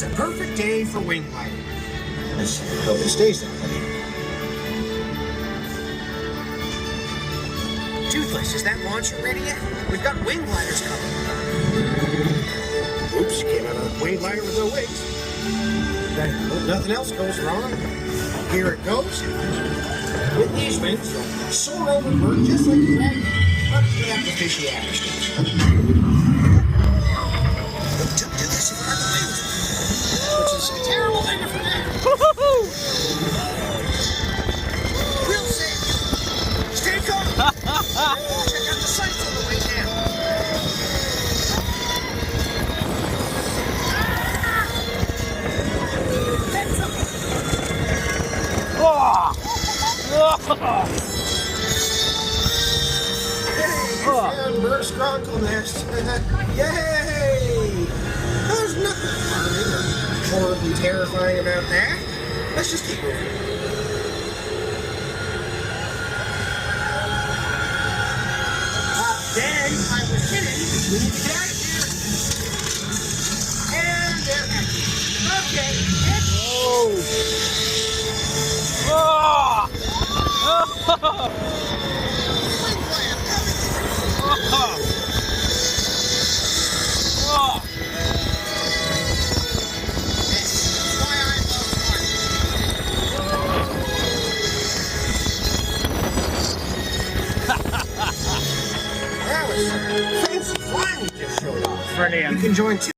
It's a perfect day for wing gliding. Let's hope it stays that way. Toothless, is that launcher ready yet? We've got wing gliders coming. Oops, came out of a wing glider with no wings. Hope nothing else goes wrong. Here it goes. With these wings, you'll soar over bird just like a dragon, but without the fishy attitude. Toothless, you've got the wings, which is a terrible thing to forget. Real safe. Stay calm. Check out the sights on the way down. Hey, you found Bert's Gronkle nest. Yay! There's nothing alarming or horribly terrifying about that. Let's just keep moving. Dang, I was kidding. We need to get out of here. And they're back. Okay. Oh! Oh! That was fancy flying you just showed off. Brilliant. You can join too.